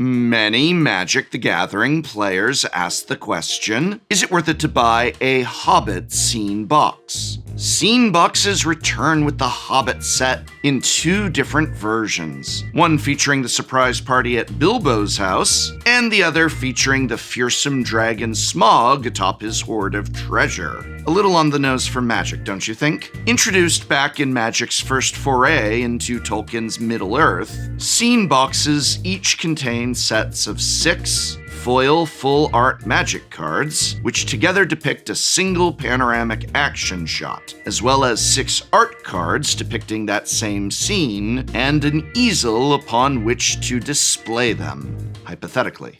Many Magic the Gathering players ask the question, is it worth it to buy a Hobbit scene box? Scene boxes return with the Hobbit set in two different versions, one featuring the surprise party at Bilbo's house, and the other featuring the fearsome dragon Smaug atop his hoard of treasure. A little on the nose for Magic, don't you think? Introduced back in Magic's first foray into Tolkien's Middle-earth, scene boxes each contain sets of 6 foil full art Magic cards, which together depict a single panoramic action shot, as well as 6 art cards depicting that same scene, and an easel upon which to display them, hypothetically.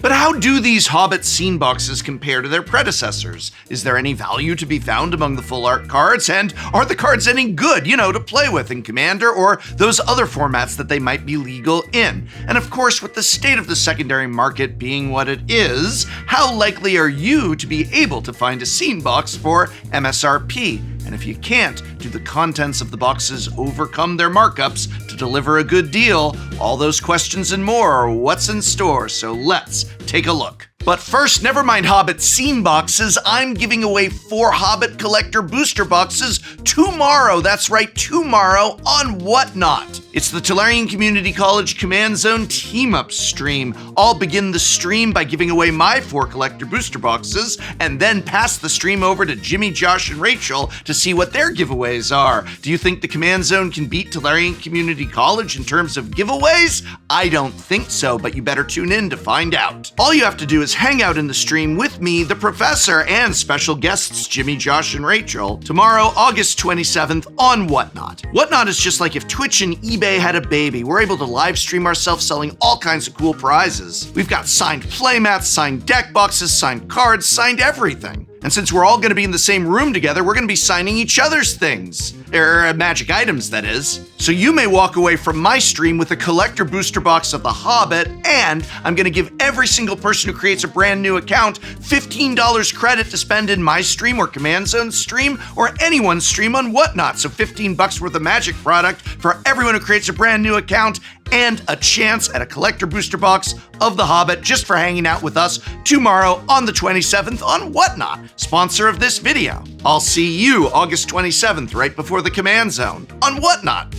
But how do these Hobbit scene boxes compare to their predecessors? Is there any value to be found among the full art cards? And are the cards any good, to play with in Commander or those other formats that they might be legal in? And of course, with the state of the secondary market being what it is, how likely are you to be able to find a scene box for MSRP? And if you can't, do the contents of the boxes overcome their markups to deliver a good deal? All those questions and more are what's in store, so let's take a look. But first, never mind Hobbit scene boxes, I'm giving away 4 Hobbit collector booster boxes tomorrow. That's right, tomorrow on Whatnot. It's the Tolarian Community College Command Zone Team-Up stream. I'll begin the stream by giving away my 4 collector booster boxes, and then pass the stream over to Jimmy, Josh, and Rachel to see what their giveaways are. Do you think the Command Zone can beat Tolarian Community College in terms of giveaways? I don't think so, but you better tune in to find out. All you have to do is hang out in the stream with me, the professor, and special guests Jimmy, Josh, and Rachel tomorrow, August 27th on Whatnot. Whatnot is just like if Twitch and eBay had a baby. We're able to live stream ourselves selling all kinds of cool prizes. We've got signed playmats, signed deck boxes, signed cards, signed everything. And since we're all going to be in the same room together, we're going to be signing each other's things. Magic items, that is. So you may walk away from my stream with a collector booster box of The Hobbit, and I'm going to give every single person who creates a brand new account $15 credit to spend in my stream or Command Zone's stream or anyone's stream on Whatnot. So $15 worth of Magic product for everyone who creates a brand new account, and a chance at a collector booster box of The Hobbit just for hanging out with us tomorrow on the 27th on Whatnot, sponsor of this video. I'll see you August 27th right before the Command Zone on Whatnot.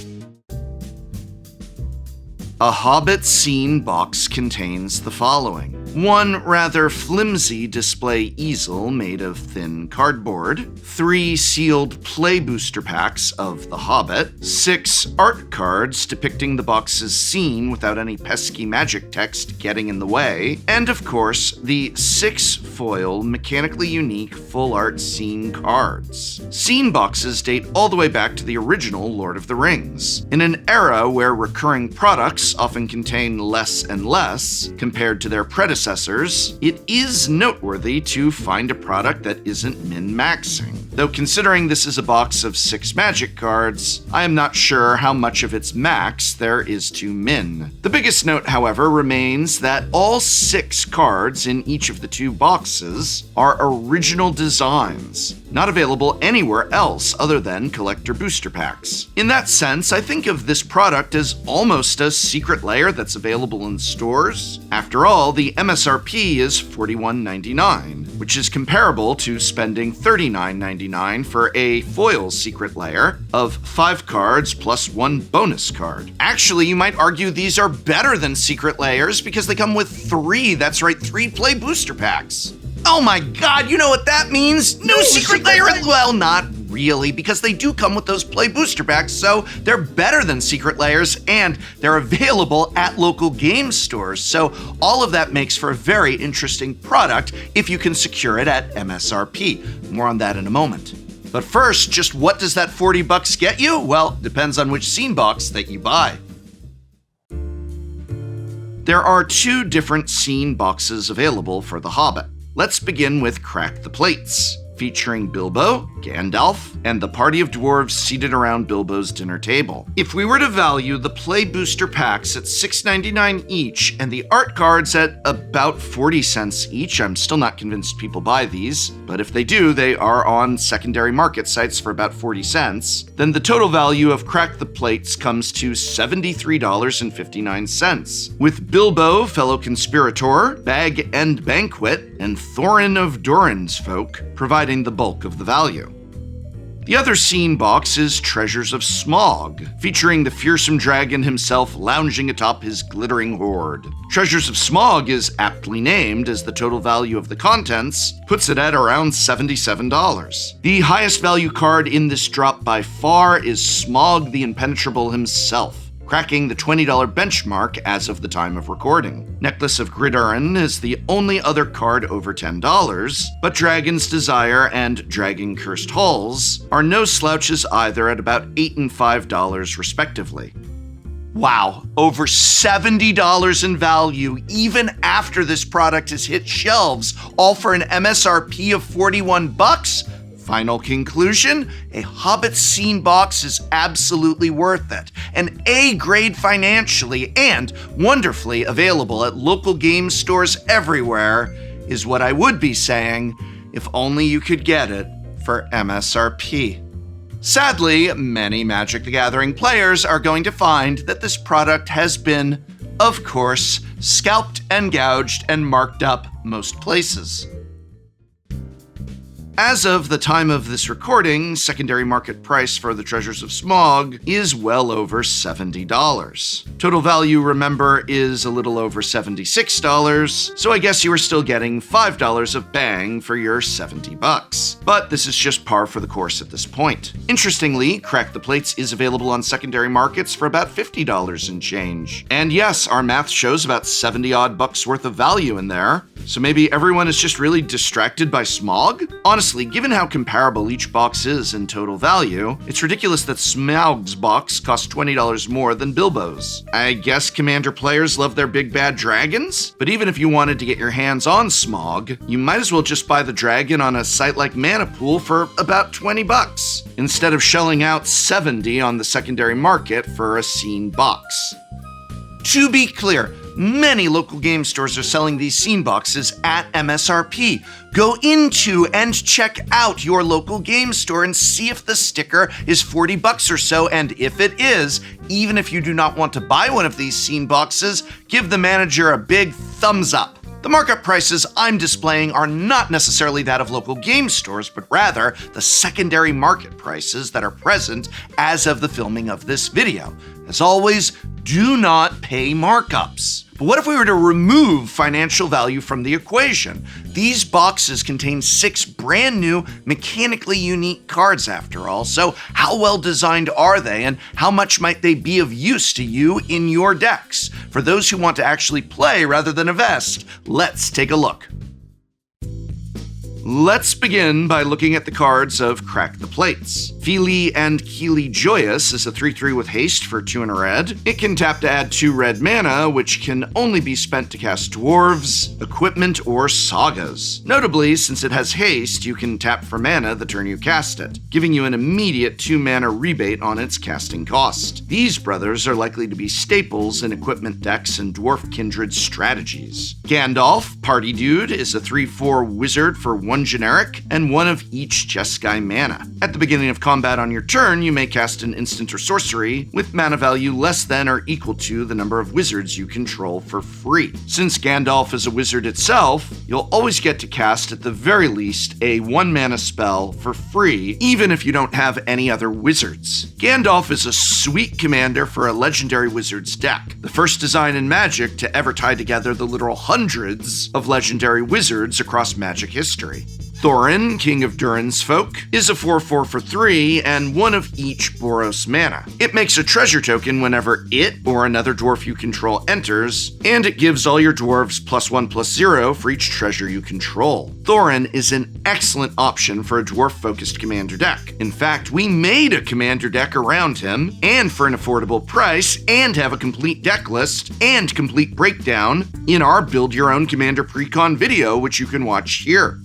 A Hobbit scene box contains the following: 1 rather flimsy display easel made of thin cardboard, 3 sealed play booster packs of The Hobbit, 6 art cards depicting the box's scene without any pesky magic text getting in the way, and of course, the 6 foil mechanically unique full art scene cards. Scene boxes date all the way back to the original Lord of the Rings. In an era where recurring products often contain less and less compared to their predecessors, it is noteworthy to find a product that isn't min-maxing. Though considering this is a box of 6 Magic cards, I am not sure how much of its max there is to min. The biggest note, however, remains that all 6 cards in each of the 2 boxes are original designs, not available anywhere else other than collector booster packs. In that sense, I think of this product as almost a secret layer that's available in stores. After all, the MSRP is $41.99, which is comparable to spending $39.99 for a foil secret layer of 5 cards plus 1 bonus card. Actually, you might argue these are better than secret layers because they come with 3, that's right, 3 play booster packs. Oh my god, you know what that means? No secret layer? Well, not really, because they do come with those play booster packs, so they're better than secret layers, and they're available at local game stores. So all of that makes for a very interesting product if you can secure it at MSRP. More on that in a moment. But first, just what does that $40 get you? Well, depends on which scene box that you buy. There are 2 different scene boxes available for The Hobbit. Let's begin with Crack the Plates. featuring Bilbo, Gandalf, and the party of dwarves seated around Bilbo's dinner table. If we were to value the Play Booster packs at $6.99 each and the art cards at about 40 cents each, I'm still not convinced people buy these, but if they do, they are on secondary market sites for about 40 cents, then the total value of Crack the Plates comes to $73.59, with Bilbo, fellow conspirator, Bag End Banquet, and Thorin of Durin's Folk providing the bulk of the value. The other scene box is Treasures of Smaug, featuring the fearsome dragon himself lounging atop his glittering hoard. Treasures of Smaug is aptly named, as the total value of the contents puts it at around $77. The highest value card in this drop by far is Smaug the Impenetrable himself, cracking the $20 benchmark as of the time of recording. Necklace of Gridurin is the only other card over $10, but Dragon's Desire and Dragon Cursed Halls are no slouches either at about $8 and $5 respectively. Wow, over $70 in value even after this product has hit shelves, all for an MSRP of $41? Final conclusion, a Hobbit scene box is absolutely worth it. An A grade financially and wonderfully available at local game stores everywhere is what I would be saying if only you could get it for MSRP. Sadly, many Magic the Gathering players are going to find that this product has been, of course, scalped and gouged and marked up most places. As of the time of this recording, secondary market price for the Treasures of Smaug is well over $70. Total value, remember, is a little over $76, so I guess you are still getting $5 of bang for your $70. But this is just par for the course at this point. Interestingly, Crack the Plates is available on secondary markets for about $50 and change. And yes, our math shows about 70 odd bucks worth of value in there. So maybe everyone is just really distracted by Smaug? Honestly, given how comparable each box is in total value, it's ridiculous that Smaug's box costs $20 more than Bilbo's. I guess Commander players love their big bad dragons? But even if you wanted to get your hands on Smaug, you might as well just buy the dragon on a site like Manapool for about $20, instead of shelling out $70 on the secondary market for a scene box. To be clear, many local game stores are selling these scene boxes at MSRP. Go into and check out your local game store and see if the sticker is $40 or so, and if it is, even if you do not want to buy one of these scene boxes, give the manager a big thumbs up. The markup prices I'm displaying are not necessarily that of local game stores, but rather the secondary market prices that are present as of the filming of this video. As always, do not pay markups. But what if we were to remove financial value from the equation? These boxes contain 6 brand new, mechanically unique cards after all, so how well designed are they and how much might they be of use to you in your decks? For those who want to actually play rather than invest, let's take a look. Let's begin by looking at the cards of Crack the Plates. Feely and Keely Joyous is a 3/3 with haste for 2 and a red. It can tap to add 2 red mana, which can only be spent to cast dwarves, equipment, or sagas. Notably, since it has haste, you can tap for mana the turn you cast it, giving you an immediate 2 mana rebate on its casting cost. These brothers are likely to be staples in equipment decks and dwarf kindred strategies. Gandalf, Party Dude, is a 3/4 wizard for 1 generic and 1 of each Jeskai mana. At the beginning of combat on your turn, you may cast an instant or sorcery with mana value less than or equal to the number of wizards you control for free. Since Gandalf is a wizard itself, you'll always get to cast at the very least a 1 mana spell for free, even if you don't have any other wizards. Gandalf is a sweet commander for a legendary wizard's deck, the first design in Magic to ever tie together the literal hundreds of legendary wizards across Magic history. Thorin, King of Durin's Folk, is a 4/4 for 3 and 1 of each Boros mana. It makes a treasure token whenever it or another dwarf you control enters, and it gives all your dwarves +1/+0 for each treasure you control. Thorin is an excellent option for a dwarf-focused commander deck. In fact, we made a commander deck around him, and for an affordable price, and have a complete deck list and complete breakdown in our Build Your Own Commander Precon video, which you can watch here.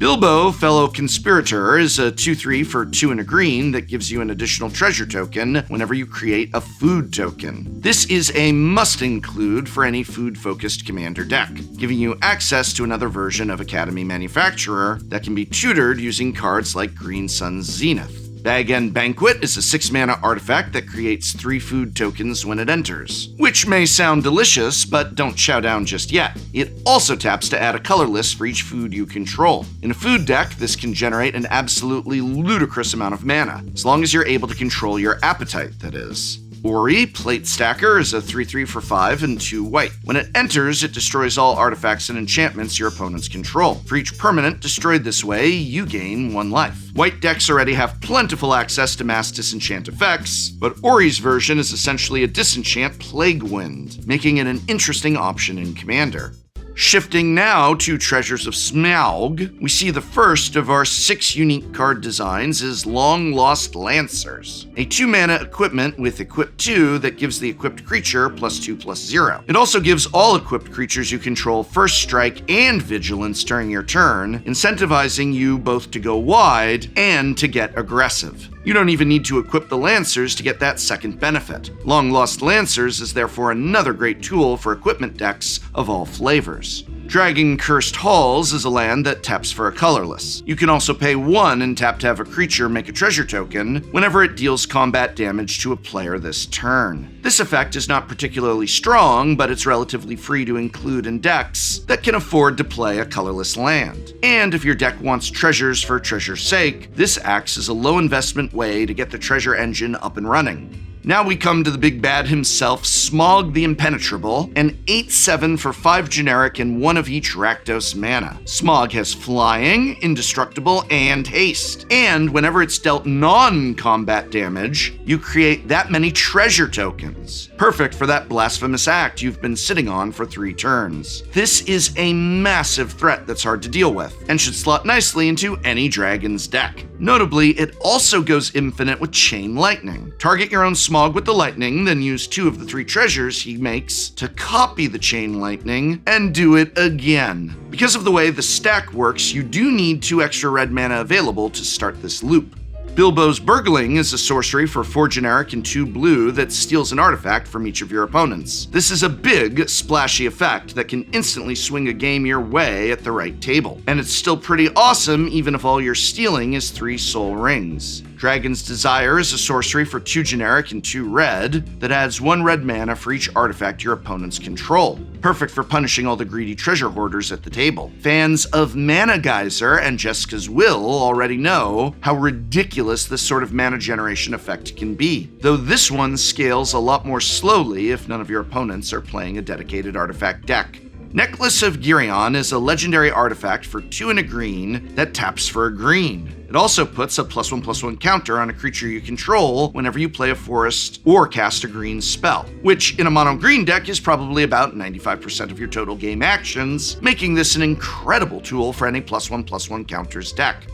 Bilbo, Fellow Conspirator, is a 2/3 for 2 and a green that gives you an additional treasure token whenever you create a food token. This is a must-include for any food-focused commander deck, giving you access to another version of Academy Manufacturer that can be tutored using cards like Green Sun's Zenith. Bag End Banquet is a 6-mana artifact that creates 3 food tokens when it enters, which may sound delicious, but don't chow down just yet. It also taps to add a colorless for each food you control. In a food deck, this can generate an absolutely ludicrous amount of mana, as long as you're able to control your appetite, that is. Ori, Plate Stacker, is a 3/3 for 5 and 2 white. When it enters, it destroys all artifacts and enchantments your opponents control. For each permanent destroyed this way, you gain 1 life. White decks already have plentiful access to mass disenchant effects, but Ori's version is essentially a disenchant Plague Wind, making it an interesting option in Commander. Shifting now to Treasures of Smaug, we see the first of our 6 unique card designs is Long Lost Lancers, a 2-mana equipment with Equip 2 that gives the equipped creature +2/+0. It also gives all equipped creatures you control First Strike and Vigilance during your turn, incentivizing you both to go wide and to get aggressive. You don't even need to equip the Lancers to get that second benefit. Long Lost Lancers is therefore another great tool for equipment decks of all flavors. Dragon Cursed Halls is a land that taps for a colorless. You can also pay 1 and tap to have a creature make a treasure token whenever it deals combat damage to a player this turn. This effect is not particularly strong, but it's relatively free to include in decks that can afford to play a colorless land. And if your deck wants treasures for treasure's sake, this acts as a low investment way to get the treasure engine up and running. Now we come to the big bad himself, Smaug the Impenetrable, an 8/7 for 5 generic and 1 of each Rakdos mana. Smaug has flying, indestructible, and haste. And whenever it's dealt non-combat damage, you create that many treasure tokens. Perfect for that blasphemous act you've been sitting on for 3 turns. This is a massive threat that's hard to deal with, and should slot nicely into any dragon's deck. Notably, it also goes infinite with Chain Lightning. Target your own Smaug with the lightning, then use 2 of the 3 treasures he makes to copy the Chain Lightning and do it again. Because of the way the stack works, you do need 2 extra red mana available to start this loop. Bilbo's Burgling is a sorcery for 4 generic and 2 blue that steals an artifact from each of your opponents. This is a big, splashy effect that can instantly swing a game your way at the right table. And it's still pretty awesome even if all you're stealing is 3 soul rings. Dragon's Desire is a sorcery for 2 generic and 2 red that adds 1 red mana for each artifact your opponents control. Perfect for punishing all the greedy treasure hoarders at the table. Fans of Mana Geyser and Jessica's Will already know how ridiculous this sort of mana generation effect can be, though this one scales a lot more slowly if none of your opponents are playing a dedicated artifact deck. Necklace of Girion is a legendary artifact for 2 and a green that taps for a green. It also puts a +1/+1 counter on a creature you control whenever you play a forest or cast a green spell, which in a mono green deck is probably about 95% of your total game actions, making this an incredible tool for any +1/+1 counters deck.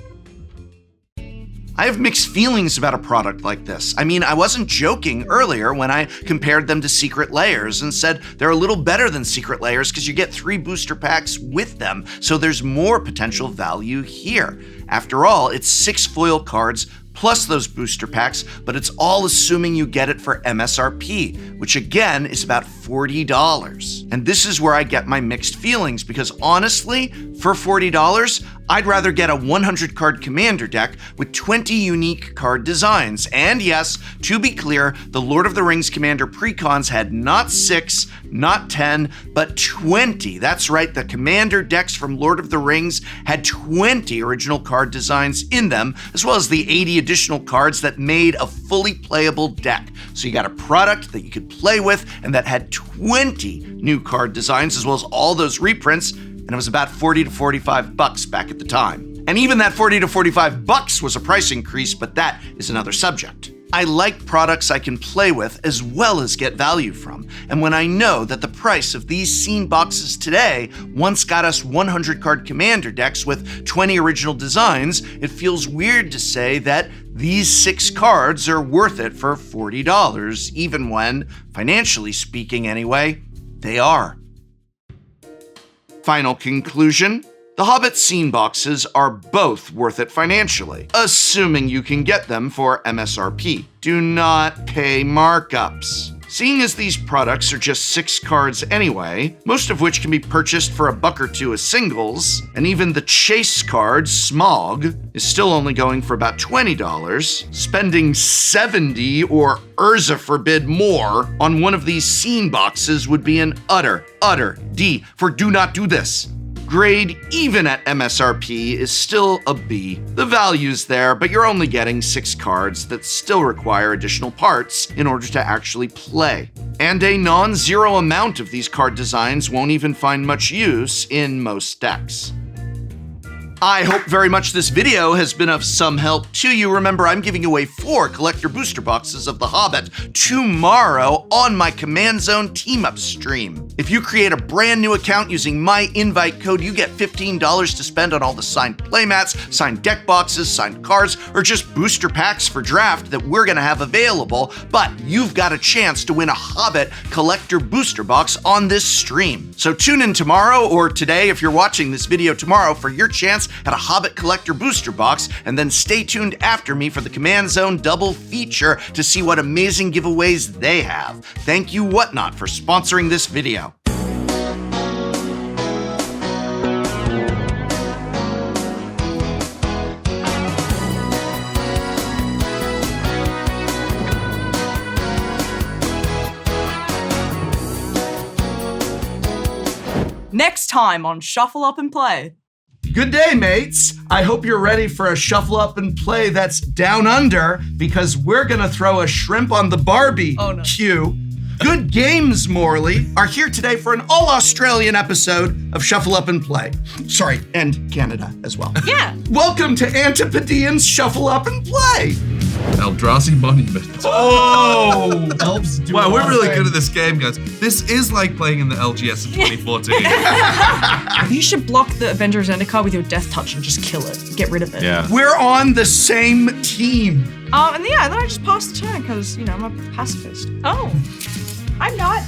I have mixed feelings about a product like this. I mean, I wasn't joking earlier when I compared them to Secret Layers and said they're a little better than Secret Layers because you get 3 booster packs with them, so there's more potential value here. After all, it's 6 foil cards plus those booster packs, but it's all assuming you get it for MSRP, which again is about $40. And this is where I get my mixed feelings, because honestly, for $40, I'd rather get a 100 card commander deck with 20 unique card designs. And yes, to be clear, the Lord of the Rings Commander precons had not 6, not 10, but 20. That's right, the commander decks from Lord of the Rings had 20 original card designs in them, as well as the 80 additional cards that made a fully playable deck. So you got a product that you could play with and that had 20 new card designs, as well as all those reprints, and it was about $40 to $45 back at the time. And even that $40 to $45 was a price increase, but that is another subject. I like products I can play with as well as get value from, and when I know that the price of these scene boxes today once got us 100 card commander decks with 20 original designs, it feels weird to say that these 6 cards are worth it for $40, even when, financially speaking anyway, they are. Final conclusion. The Hobbit scene boxes are both worth it financially, assuming you can get them for MSRP. Do not pay markups. Seeing as these products are just 6 cards anyway, most of which can be purchased for $1 or $2 as singles, and even the chase card, Smog, is still only going for about $20, spending $70 or Urza forbid more on one of these scene boxes would be an utter D for do not do this. Grade, even at MSRP, is still a B. The value's there, but you're only getting 6 cards that still require additional parts in order to actually play. And a non-zero amount of these card designs won't even find much use in most decks. I hope very much this video has been of some help to you. Remember, I'm giving away 4 collector booster boxes of The Hobbit tomorrow on my Command Zone team-up stream. If you create a brand new account using my invite code, you get $15 to spend on all the signed playmats, signed deck boxes, signed cards, or just booster packs for draft that we're gonna have available. But you've got a chance to win a Hobbit collector booster box on this stream. So tune in tomorrow or today if you're watching this video tomorrow for your chance at a Hobbit collector booster box, and then stay tuned after me for the Command Zone double feature to see what amazing giveaways they have. Thank you Whatnot for sponsoring this video. Next time on Shuffle Up and Play. Good day, mates. I hope you're ready for a shuffle up and play that's down under, because we're gonna throw a shrimp on the Barbie queue. Good Games, Morley, are here today for an all-Australian episode of Shuffle Up and Play. Sorry, and Canada as well. Yeah. Welcome to Antipodean's Shuffle Up and Play. Eldrazi Monument. Oh! Elves do Wow, we're really thing. good at this game, guys. This is like playing in the LGS in 2014. You should block the Avengers Zendikar with your Death Touch and just kill it. Get rid of it. Yeah. We're on the same team. And then I just passed the turn because, I'm a pacifist. Oh, I'm not.